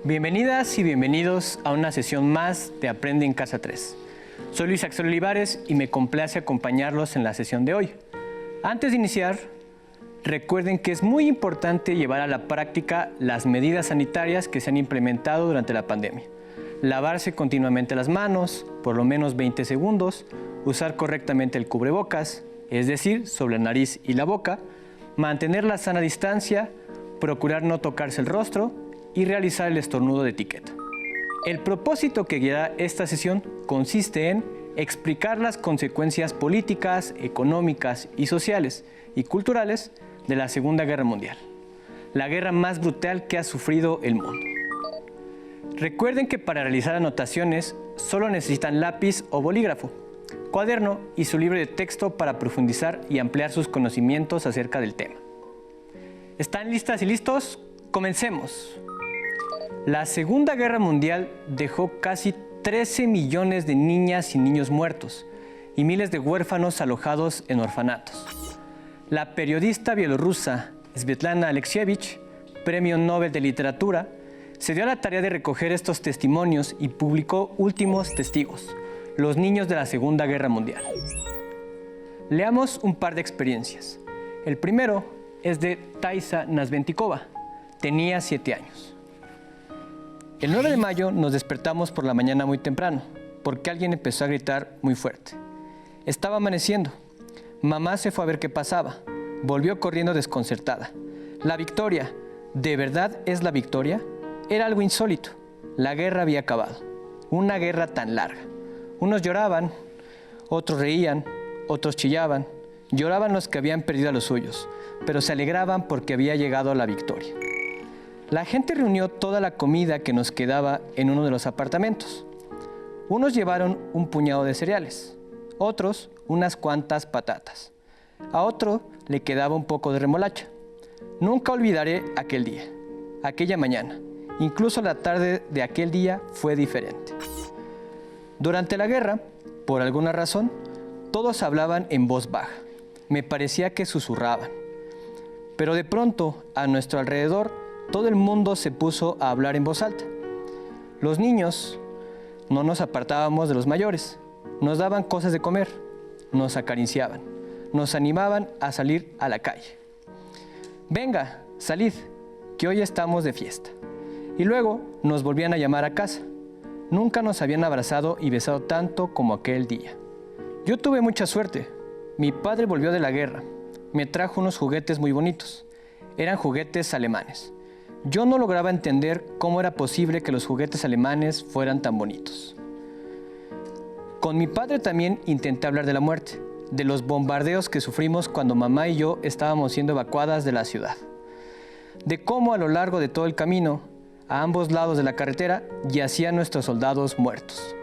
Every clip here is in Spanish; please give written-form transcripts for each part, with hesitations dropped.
Bienvenidas y bienvenidos a una sesión más de Aprende en Casa 3. Soy Luis Axel Olivares y me complace acompañarlos en la sesión de hoy. Antes de iniciar, recuerden que es muy importante llevar a la práctica las medidas sanitarias que se han implementado durante la pandemia. Lavarse continuamente las manos, por lo menos 20 segundos, usar correctamente el cubrebocas, es decir, sobre la nariz y la boca, mantener la sana distancia, procurar no tocarse el rostro y realizar el estornudo de etiqueta. El propósito que guiará esta sesión consiste en explicar las consecuencias políticas, económicas y sociales y culturales de la Segunda Guerra Mundial, la guerra más brutal que ha sufrido el mundo. Recuerden que para realizar anotaciones solo necesitan lápiz o bolígrafo, cuaderno y su libro de texto para profundizar y ampliar sus conocimientos acerca del tema. ¿Están listas y listos? ¡Comencemos! La Segunda Guerra Mundial dejó casi 13 millones de niñas y niños muertos y miles de huérfanos alojados en orfanatos. La periodista bielorrusa Svetlana Alexievich, Premio Nobel de Literatura, se dio a la tarea de recoger estos testimonios y publicó Últimos Testigos, los niños de la Segunda Guerra Mundial. Leamos un par de experiencias. El primero es de Taisa Nazventikova. Tenía 7 años. El 9 de mayo nos despertamos por la mañana muy temprano, porque alguien empezó a gritar muy fuerte. Estaba amaneciendo. Mamá se fue a ver qué pasaba. Volvió corriendo desconcertada. La victoria, ¿de verdad es la victoria? Era algo insólito. La guerra había acabado. Una guerra tan larga. Unos lloraban, otros reían, otros chillaban. Lloraban los que habían perdido a los suyos, pero se alegraban porque había llegado la victoria. La gente reunió toda la comida que nos quedaba en uno de los apartamentos. Unos llevaron un puñado de cereales, otros unas cuantas patatas. A otro le quedaba un poco de remolacha. Nunca olvidaré aquel día, aquella mañana. Incluso la tarde de aquel día fue diferente. Durante la guerra, por alguna razón, todos hablaban en voz baja. Me parecía que susurraban. Pero de pronto, a nuestro alrededor, todo el mundo se puso a hablar en voz alta. Los niños no nos apartábamos de los mayores. Nos daban cosas de comer, nos acariciaban, nos animaban a salir a la calle. Venga, salid, que hoy estamos de fiesta. Y luego nos volvían a llamar a casa. Nunca nos habían abrazado y besado tanto como aquel día. Yo tuve mucha suerte. Mi padre volvió de la guerra. Me trajo unos juguetes muy bonitos. Eran juguetes alemanes. Yo no lograba entender cómo era posible que los juguetes alemanes fueran tan bonitos. Con mi padre también intenté hablar de la muerte, de los bombardeos que sufrimos cuando mamá y yo estábamos siendo evacuadas de la ciudad, de cómo a lo largo de todo el camino, a ambos lados de la carretera, yacían nuestros soldados muertos.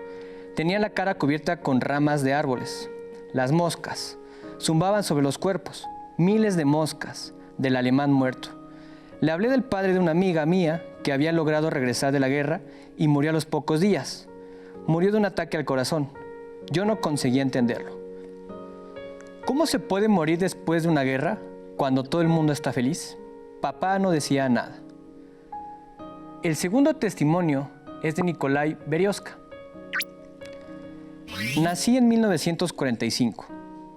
Tenían la cara cubierta con ramas de árboles. Las moscas zumbaban sobre los cuerpos, miles de moscas del alemán muerto. Le hablé del padre de una amiga mía que había logrado regresar de la guerra y murió a los pocos días. Murió de un ataque al corazón. Yo no conseguía entenderlo. ¿Cómo se puede morir después de una guerra cuando todo el mundo está feliz? Papá no decía nada. El segundo testimonio es de Nikolai Berioska. Nací en 1945,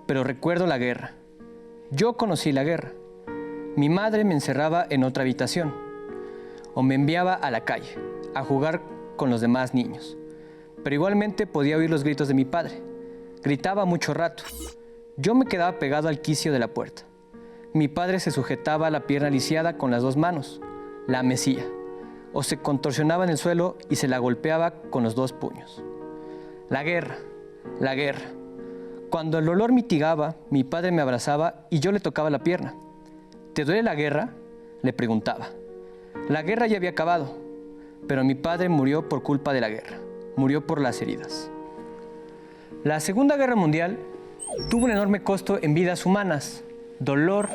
pero recuerdo la guerra. Yo conocí la guerra. Mi madre me encerraba en otra habitación o me enviaba a la calle a jugar con los demás niños. Pero igualmente podía oír los gritos de mi padre. Gritaba mucho rato. Yo me quedaba pegado al quicio de la puerta. Mi padre se sujetaba a la pierna lisiada con las 2 manos, la mecía, o se contorsionaba en el suelo y se la golpeaba con los 2 puños. La guerra, la guerra. Cuando el dolor mitigaba, mi padre me abrazaba y yo le tocaba la pierna. ¿Te duele la guerra?, le preguntaba. La guerra ya había acabado, pero mi padre murió por culpa de la guerra. Murió por las heridas. La Segunda Guerra Mundial tuvo un enorme costo en vidas humanas, dolor,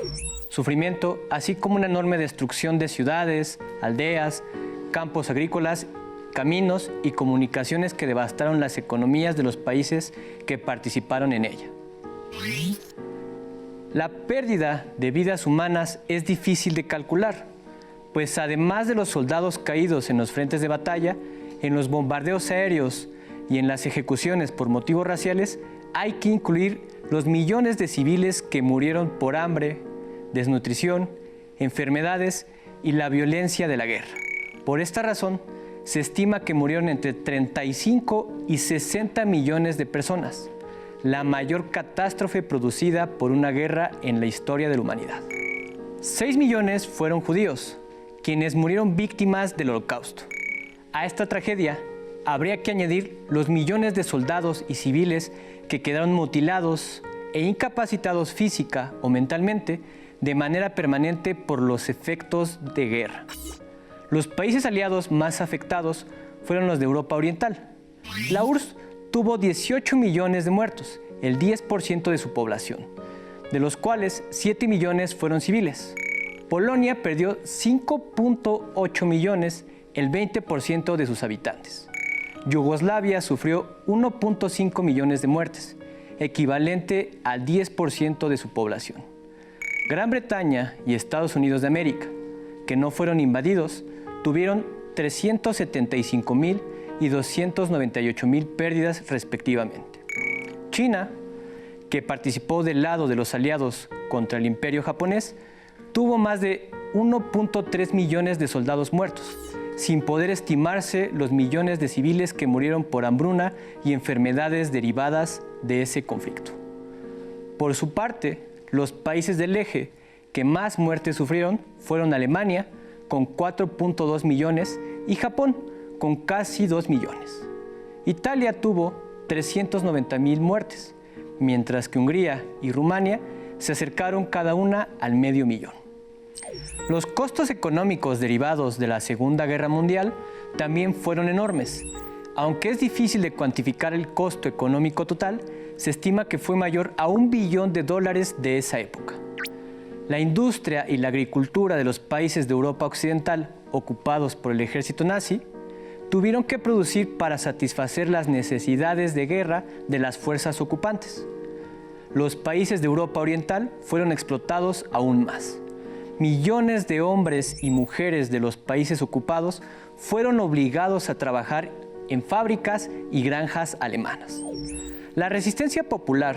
sufrimiento, así como una enorme destrucción de ciudades, aldeas, campos agrícolas, caminos y comunicaciones que devastaron las economías de los países que participaron en ella. La pérdida de vidas humanas es difícil de calcular, pues además de los soldados caídos en los frentes de batalla, en los bombardeos aéreos y en las ejecuciones por motivos raciales, hay que incluir los millones de civiles que murieron por hambre, desnutrición, enfermedades y la violencia de la guerra. Por esta razón, se estima que murieron entre 35 y 60 millones de personas, la mayor catástrofe producida por una guerra en la historia de la humanidad. 6 millones fueron judíos, quienes murieron víctimas del Holocausto. A esta tragedia habría que añadir los millones de soldados y civiles que quedaron mutilados e incapacitados física o mentalmente de manera permanente por los efectos de guerra. Los países aliados más afectados fueron los de Europa Oriental. La URSS tuvo 18 millones de muertos, el 10% de su población, de los cuales 7 millones fueron civiles. Polonia perdió 5.8 millones, el 20% de sus habitantes. Yugoslavia sufrió 1.5 millones de muertes, equivalente al 10% de su población. Gran Bretaña y Estados Unidos de América, que no fueron invadidos, tuvieron 375.000 y 298.000 pérdidas respectivamente. China, que participó del lado de los aliados contra el Imperio japonés, tuvo más de 1.3 millones de soldados muertos, sin poder estimarse los millones de civiles que murieron por hambruna y enfermedades derivadas de ese conflicto. Por su parte, los países del eje que más muertes sufrieron fueron Alemania, con 4.2 millones, y Japón, con casi 2 millones. Italia tuvo 390.000 muertes, mientras que Hungría y Rumania se acercaron cada una al medio millón. Los costos económicos derivados de la Segunda Guerra Mundial también fueron enormes. Aunque es difícil de cuantificar el costo económico total, se estima que fue mayor a $1 billón de esa época. La industria y la agricultura de los países de Europa Occidental, ocupados por el ejército nazi, tuvieron que producir para satisfacer las necesidades de guerra de las fuerzas ocupantes. Los países de Europa Oriental fueron explotados aún más. Millones de hombres y mujeres de los países ocupados fueron obligados a trabajar en fábricas y granjas alemanas. La resistencia popular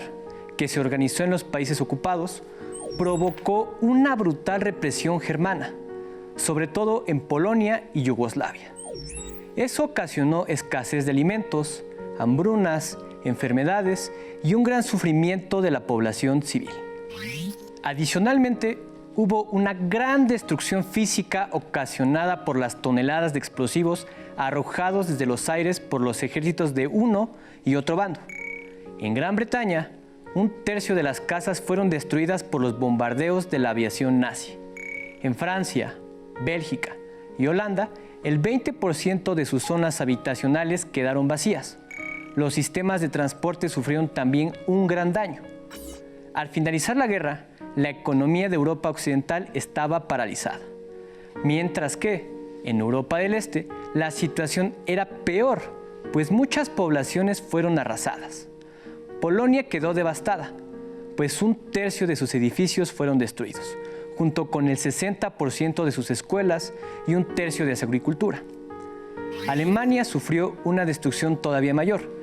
que se organizó en los países ocupados provocó una brutal represión germana, sobre todo en Polonia y Yugoslavia. Eso ocasionó escasez de alimentos, hambrunas, enfermedades y un gran sufrimiento de la población civil. Adicionalmente, hubo una gran destrucción física ocasionada por las toneladas de explosivos arrojados desde los aires por los ejércitos de uno y otro bando. En Gran Bretaña, 1/3 de las casas fueron destruidas por los bombardeos de la aviación nazi. En Francia, Bélgica y Holanda, el 20% de sus zonas habitacionales quedaron vacías. Los sistemas de transporte sufrieron también un gran daño. Al finalizar la guerra, la economía de Europa Occidental estaba paralizada, mientras que en Europa del Este la situación era peor, pues muchas poblaciones fueron arrasadas. Polonia quedó devastada, pues 1/3 de sus edificios fueron destruidos, junto con el 60% de sus escuelas y 1/3 de su agricultura. Alemania sufrió una destrucción todavía mayor.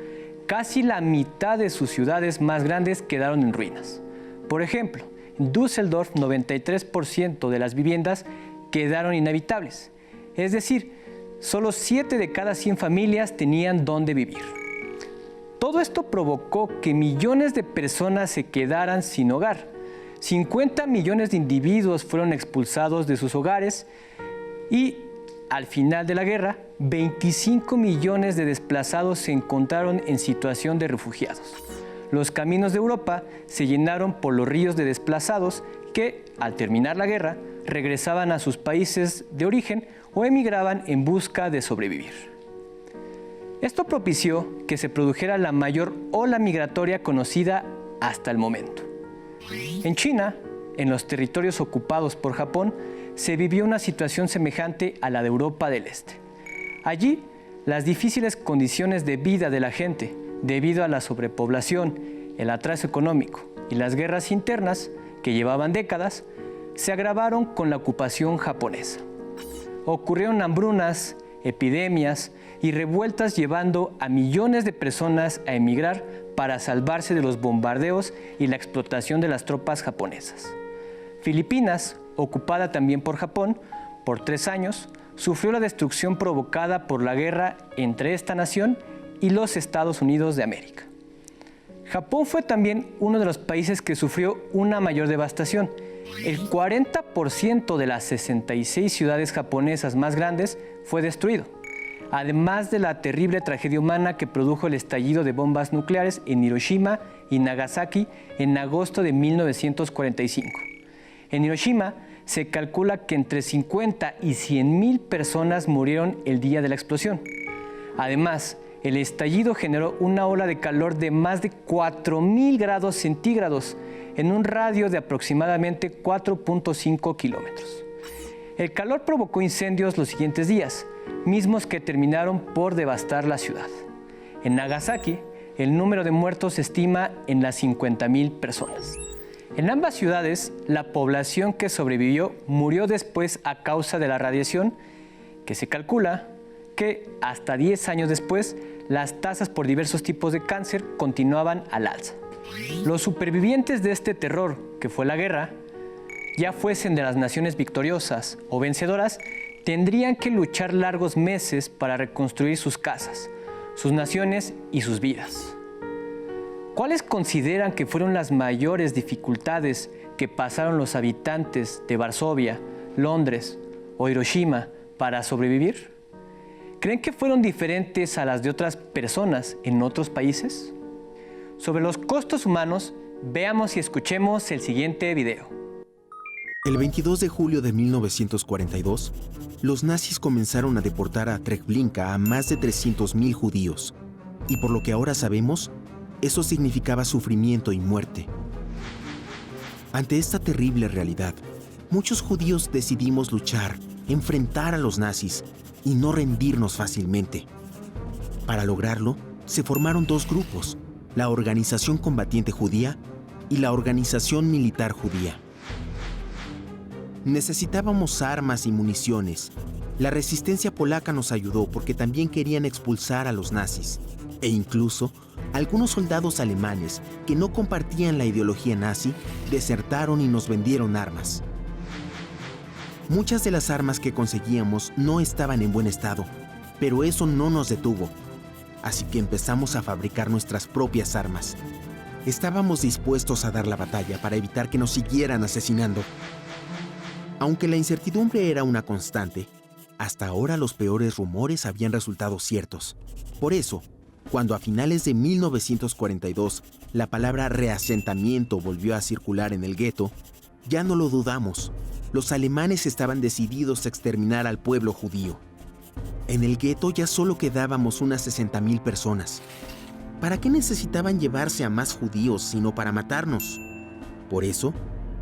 Casi la mitad de sus ciudades más grandes quedaron en ruinas. Por ejemplo, en Düsseldorf, 93% de las viviendas quedaron inhabitables. Es decir, solo 7 de cada 100 familias tenían dónde vivir. Todo esto provocó que millones de personas se quedaran sin hogar. 50 millones de individuos fueron expulsados de sus hogares y, al final de la guerra, 25 millones de desplazados se encontraron en situación de refugiados. Los caminos de Europa se llenaron por los ríos de desplazados que, al terminar la guerra, regresaban a sus países de origen o emigraban en busca de sobrevivir. Esto propició que se produjera la mayor ola migratoria conocida hasta el momento. En China, en los territorios ocupados por Japón, se vivió una situación semejante a la de Europa del Este. Allí, las difíciles condiciones de vida de la gente, debido a la sobrepoblación, el atraso económico y las guerras internas, que llevaban décadas, se agravaron con la ocupación japonesa. ocurrieron hambrunas, epidemias y revueltas llevando a millones de personas a emigrar para salvarse de los bombardeos y la explotación de las tropas japonesas. Filipinas, ocupada también por Japón por 3 años, sufrió la destrucción provocada por la guerra entre esta nación y los Estados Unidos de América. Japón fue también uno de los países que sufrió una mayor devastación. El 40% de las 66 ciudades japonesas más grandes fue destruido, además de la terrible tragedia humana que produjo el estallido de bombas nucleares en Hiroshima y Nagasaki en agosto de 1945. En Hiroshima se calcula que entre 50 y 100,000 personas murieron el día de la explosión. Además, el estallido generó una ola de calor de más de 4,000 grados centígrados en un radio de aproximadamente 4.5 kilómetros. El calor provocó incendios los siguientes días, mismos que terminaron por devastar la ciudad. En Nagasaki, el número de muertos se estima en las 50,000 personas. En ambas ciudades, la población que sobrevivió murió después a causa de la radiación, que se calcula que hasta 10 años después, las tasas por diversos tipos de cáncer continuaban al alza. Los supervivientes de este terror, que fue la guerra, ya fuesen de las naciones victoriosas o vencedoras, tendrían que luchar largos meses para reconstruir sus casas, sus naciones y sus vidas. ¿Cuáles consideran que fueron las mayores dificultades que pasaron los habitantes de Varsovia, Londres o Hiroshima para sobrevivir? ¿Creen que fueron diferentes a las de otras personas en otros países? Sobre los costos humanos, veamos y escuchemos el siguiente video. El 22 de julio de 1942, los nazis comenzaron a deportar a Treblinka a más de 300,000 judíos, y por lo que ahora sabemos, eso significaba sufrimiento y muerte. Ante esta terrible realidad, muchos judíos decidimos luchar, enfrentar a los nazis y no rendirnos fácilmente. Para lograrlo, se formaron 2 grupos, la Organización Combatiente Judía y la Organización Militar Judía. Necesitábamos armas y municiones. La resistencia polaca nos ayudó porque también querían expulsar a los nazis, e incluso algunos soldados alemanes que no compartían la ideología nazi desertaron y nos vendieron armas. Muchas de las armas que conseguíamos no estaban en buen estado, pero eso no nos detuvo. Así que empezamos a fabricar nuestras propias armas. Estábamos dispuestos a dar la batalla para evitar que nos siguieran asesinando. Aunque la incertidumbre era una constante, hasta ahora los peores rumores habían resultado ciertos. Por eso, cuando a finales de 1942 la palabra reasentamiento volvió a circular en el gueto, ya no lo dudamos. Los alemanes estaban decididos a exterminar al pueblo judío. En el gueto ya solo quedábamos unas 60,000 personas. ¿Para qué necesitaban llevarse a más judíos sino para matarnos? Por eso,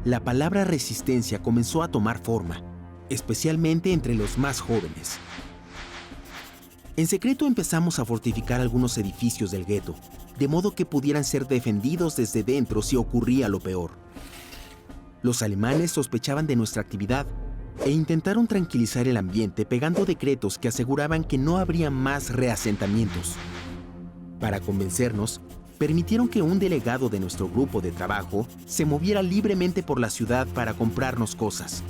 la palabra resistencia comenzó a tomar forma, especialmente entre los más jóvenes. En secreto empezamos a fortificar algunos edificios del gueto, de modo que pudieran ser defendidos desde dentro si ocurría lo peor. Los alemanes sospechaban de nuestra actividad e intentaron tranquilizar el ambiente pegando decretos que aseguraban que no habría más reasentamientos. Para convencernos, permitieron que un delegado de nuestro grupo de trabajo se moviera libremente por la ciudad para comprarnos cosas.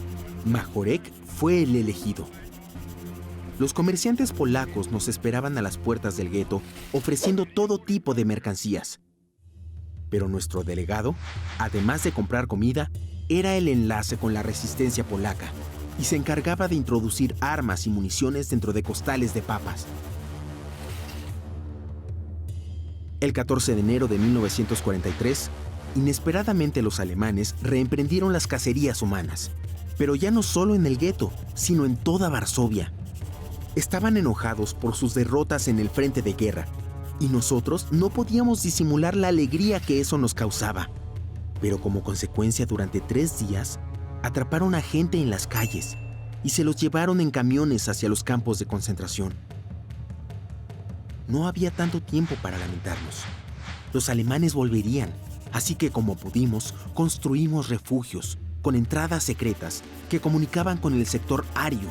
Majorek fue el elegido. Los comerciantes polacos nos esperaban a las puertas del gueto ofreciendo todo tipo de mercancías. Pero nuestro delegado, además de comprar comida, era el enlace con la resistencia polaca y se encargaba de introducir armas y municiones dentro de costales de papas. El 14 de enero de 1943, inesperadamente los alemanes reemprendieron las cacerías humanas, pero ya no solo en el gueto, sino en toda Varsovia. Estaban enojados por sus derrotas en el frente de guerra, y nosotros no podíamos disimular la alegría que eso nos causaba. Pero como consecuencia, durante 3 días, atraparon a gente en las calles y se los llevaron en camiones hacia los campos de concentración. No había tanto tiempo para lamentarnos. Los alemanes volverían, así que como pudimos, construimos refugios con entradas secretas que comunicaban con el sector ario.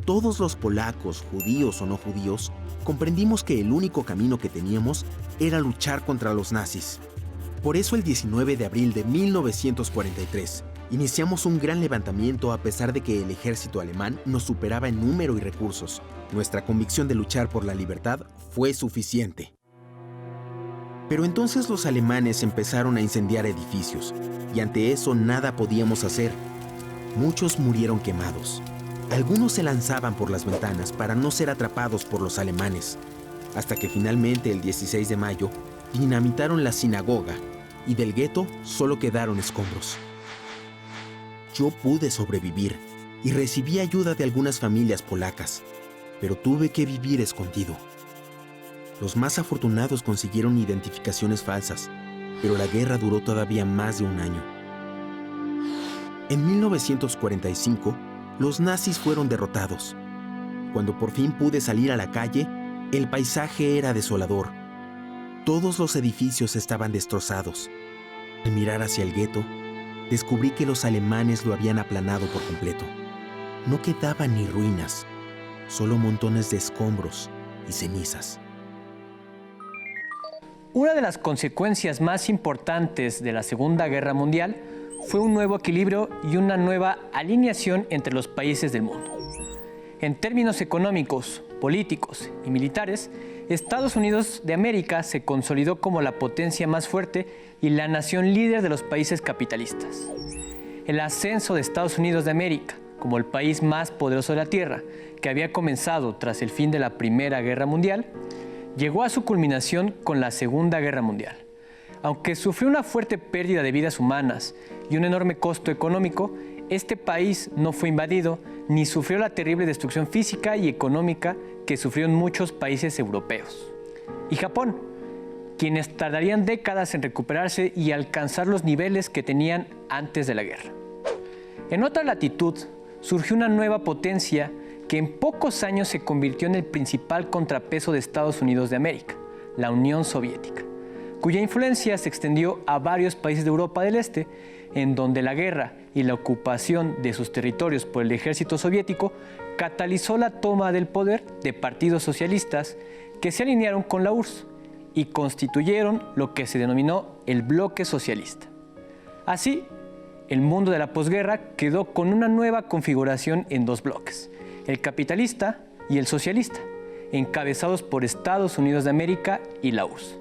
Todos los polacos, judíos o no judíos, comprendimos que el único camino que teníamos era luchar contra los nazis. Por eso el 19 de abril de 1943, iniciamos un gran levantamiento a pesar de que el ejército alemán nos superaba en número y recursos. Nuestra convicción de luchar por la libertad fue suficiente. Pero entonces los alemanes empezaron a incendiar edificios, y ante eso nada podíamos hacer. Muchos murieron quemados. Algunos se lanzaban por las ventanas para no ser atrapados por los alemanes, hasta que finalmente el 16 de mayo dinamitaron la sinagoga y del gueto solo quedaron escombros. Yo pude sobrevivir y recibí ayuda de algunas familias polacas, pero tuve que vivir escondido. Los más afortunados consiguieron identificaciones falsas, pero la guerra duró todavía más de un año. En 1945, los nazis fueron derrotados. Cuando por fin pude salir a la calle, el paisaje era desolador. Todos los edificios estaban destrozados. Al mirar hacia el gueto, descubrí que los alemanes lo habían aplanado por completo. No quedaban ni ruinas, solo montones de escombros y cenizas. Una de las consecuencias más importantes de la Segunda Guerra Mundial fue un nuevo equilibrio y una nueva alineación entre los países del mundo. En términos económicos, políticos y militares, Estados Unidos de América se consolidó como la potencia más fuerte y la nación líder de los países capitalistas. El ascenso de Estados Unidos de América como el país más poderoso de la Tierra, que había comenzado tras el fin de la Primera Guerra Mundial, llegó a su culminación con la Segunda Guerra Mundial. Aunque sufrió una fuerte pérdida de vidas humanas y un enorme costo económico, este país no fue invadido ni sufrió la terrible destrucción física y económica que sufrieron muchos países europeos. Y Japón, quienes tardarían décadas en recuperarse y alcanzar los niveles que tenían antes de la guerra. En otra latitud, surgió una nueva potencia que en pocos años se convirtió en el principal contrapeso de Estados Unidos de América, la Unión Soviética, cuya influencia se extendió a varios países de Europa del Este, en donde la guerra y la ocupación de sus territorios por el ejército soviético catalizó la toma del poder de partidos socialistas que se alinearon con la URSS y constituyeron lo que se denominó el bloque socialista. Así, el mundo de la posguerra quedó con una nueva configuración en dos bloques, el capitalista y el socialista, encabezados por Estados Unidos de América y la URSS,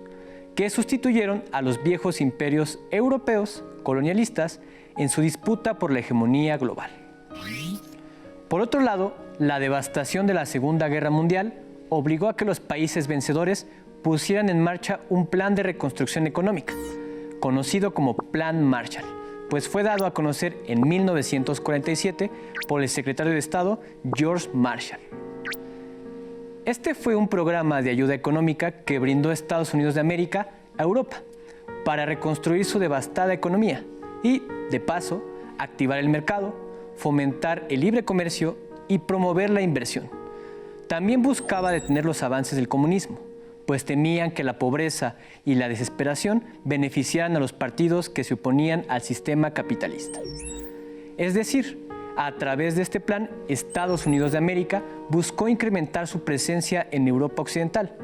que sustituyeron a los viejos imperios europeos colonialistas en su disputa por la hegemonía global. Por otro lado, la devastación de la Segunda Guerra Mundial obligó a que los países vencedores pusieran en marcha un plan de reconstrucción económica, conocido como Plan Marshall, pues fue dado a conocer en 1947 por el secretario de Estado George Marshall. Este fue un programa de ayuda económica que brindó Estados Unidos de América a Europa para reconstruir su devastada economía y, de paso, activar el mercado, fomentar el libre comercio y promover la inversión. También buscaba detener los avances del comunismo, pues temían que la pobreza y la desesperación beneficiaran a los partidos que se oponían al sistema capitalista. Es decir, a través de este plan, Estados Unidos de América buscó incrementar su presencia en Europa Occidental,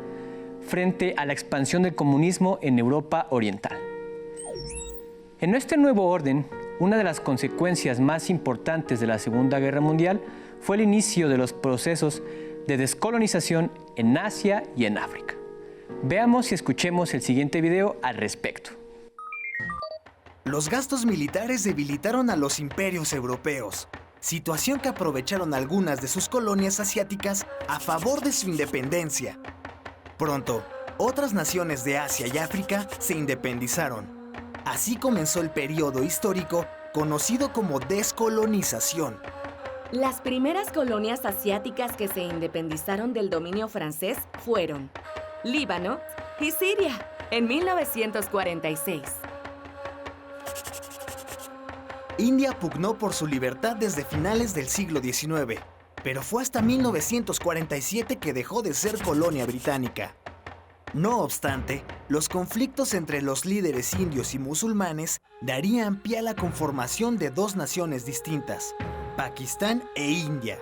frente a la expansión del comunismo en Europa Oriental. En este nuevo orden, una de las consecuencias más importantes de la Segunda Guerra Mundial fue el inicio de los procesos de descolonización en Asia y en África. Veamos y escuchemos el siguiente video al respecto. Los gastos militares debilitaron a los imperios europeos, situación que aprovecharon algunas de sus colonias asiáticas a favor de su independencia. Pronto, otras naciones de Asia y África se independizaron. Así comenzó el periodo histórico conocido como descolonización. Las primeras colonias asiáticas que se independizaron del dominio francés fueron Líbano y Siria en 1946. India pugnó por su libertad desde finales del siglo XIX, pero fue hasta 1947 que dejó de ser colonia británica. No obstante, los conflictos entre los líderes indios y musulmanes darían pie a la conformación de dos naciones distintas, Pakistán e India,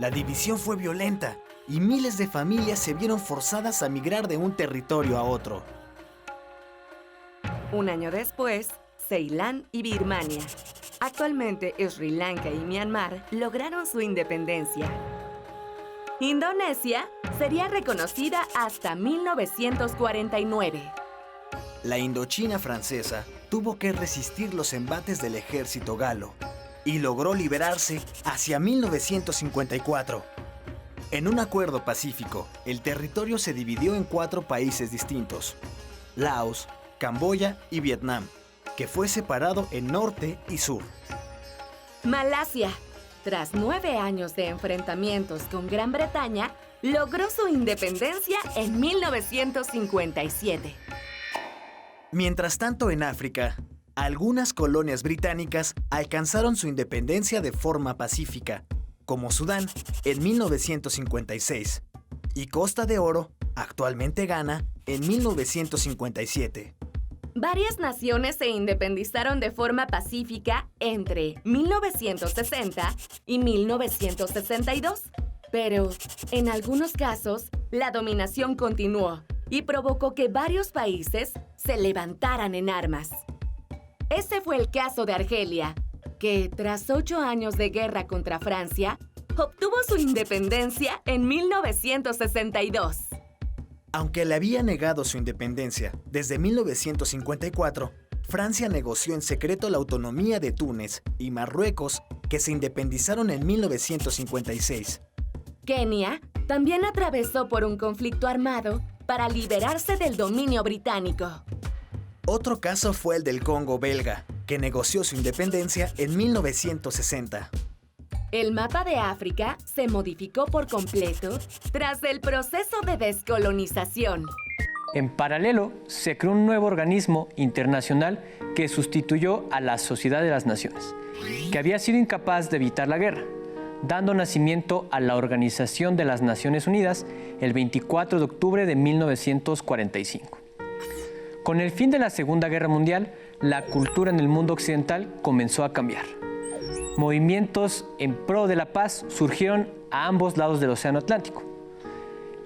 La división fue violenta y miles de familias se vieron forzadas a migrar de un territorio a otro. Un año después, Ceilán y Birmania. Actualmente, Sri Lanka y Myanmar lograron su independencia. Indonesia sería reconocida hasta 1949. La Indochina francesa tuvo que resistir los embates del ejército galo y logró liberarse hacia 1954. En un acuerdo pacífico, el territorio se dividió en 4 países distintos: Laos, Camboya y Vietnam, que fue separado en norte y sur. Malasia, tras 9 años de enfrentamientos con Gran Bretaña, logró su independencia en 1957. Mientras tanto, en África, algunas colonias británicas alcanzaron su independencia de forma pacífica, como Sudán en 1956 y Costa de Oro, actualmente Ghana, en 1957. Varias naciones se independizaron de forma pacífica entre 1960 y 1962, pero en algunos casos la dominación continuó y provocó que varios países se levantaran en armas. Este fue el caso de Argelia, que tras 8 años de guerra contra Francia, obtuvo su independencia en 1962. Aunque le había negado su independencia desde 1954, Francia negoció en secreto la autonomía de Túnez y Marruecos, que se independizaron en 1956. Kenia también atravesó por un conflicto armado para liberarse del dominio británico. Otro caso fue el del Congo belga, que negoció su independencia en 1960. El mapa de África se modificó por completo tras el proceso de descolonización. En paralelo, se creó un nuevo organismo internacional que sustituyó a la Sociedad de las Naciones, que había sido incapaz de evitar la guerra, dando nacimiento a la Organización de las Naciones Unidas el 24 de octubre de 1945. Con el fin de la Segunda Guerra Mundial, la cultura en el mundo occidental comenzó a cambiar. Movimientos en pro de la paz surgieron a ambos lados del Océano Atlántico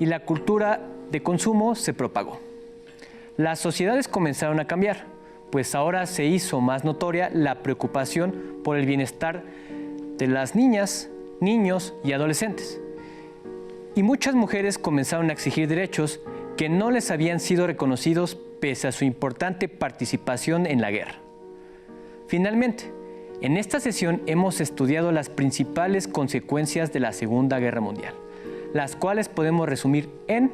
y la cultura de consumo se propagó. Las sociedades comenzaron a cambiar, pues ahora se hizo más notoria la preocupación por el bienestar de las niñas, niños y adolescentes. Y muchas mujeres comenzaron a exigir derechos que no les habían sido reconocidos pese a su importante participación en la guerra. Finalmente, en esta sesión hemos estudiado las principales consecuencias de la Segunda Guerra Mundial, las cuales podemos resumir en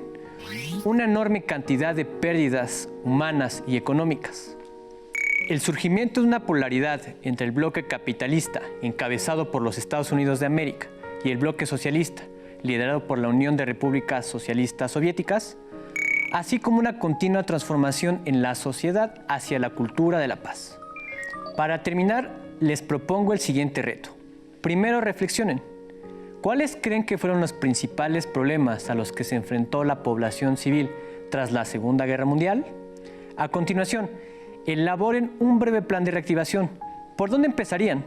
una enorme cantidad de pérdidas humanas y económicas. El surgimiento de una polaridad entre el bloque capitalista, encabezado por los Estados Unidos de América, y el bloque socialista, liderado por la Unión de Repúblicas Socialistas Soviéticas, así como una continua transformación en la sociedad hacia la cultura de la paz. Para terminar, les propongo el siguiente reto. Primero reflexionen. ¿Cuáles creen que fueron los principales problemas a los que se enfrentó la población civil tras la Segunda Guerra Mundial? A continuación, elaboren un breve plan de reactivación. ¿Por dónde empezarían?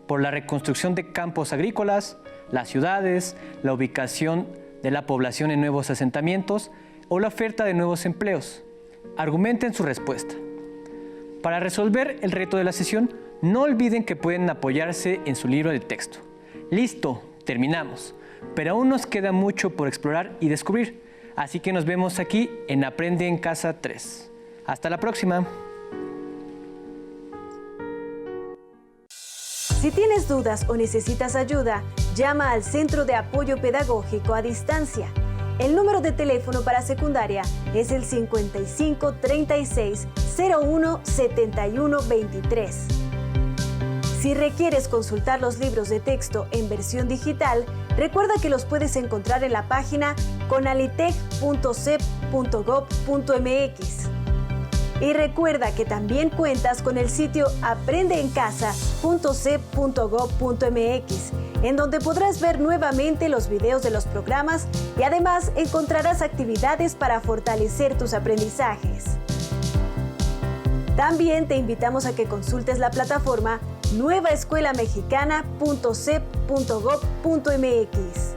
¿Por la reconstrucción de campos agrícolas, las ciudades, la ubicación de la población en nuevos asentamientos o la oferta de nuevos empleos? Argumenten su respuesta. Para resolver el reto de la sesión, no olviden que pueden apoyarse en su libro de texto. Listo, terminamos, pero aún nos queda mucho por explorar y descubrir, así que nos vemos aquí en Aprende en Casa 3. Hasta la próxima. Si tienes dudas o necesitas ayuda, llama al Centro de Apoyo Pedagógico a Distancia. El número de teléfono para secundaria es el 55 36 01 71 23. Si requieres consultar los libros de texto en versión digital, recuerda que los puedes encontrar en la página conalitec.cep.gov.mx. Y recuerda que también cuentas con el sitio aprendeencasa.cep.gov.mx, en donde podrás ver nuevamente los videos de los programas y además encontrarás actividades para fortalecer tus aprendizajes. También te invitamos a que consultes la plataforma nuevaescuelamexicana.cep.gov.mx.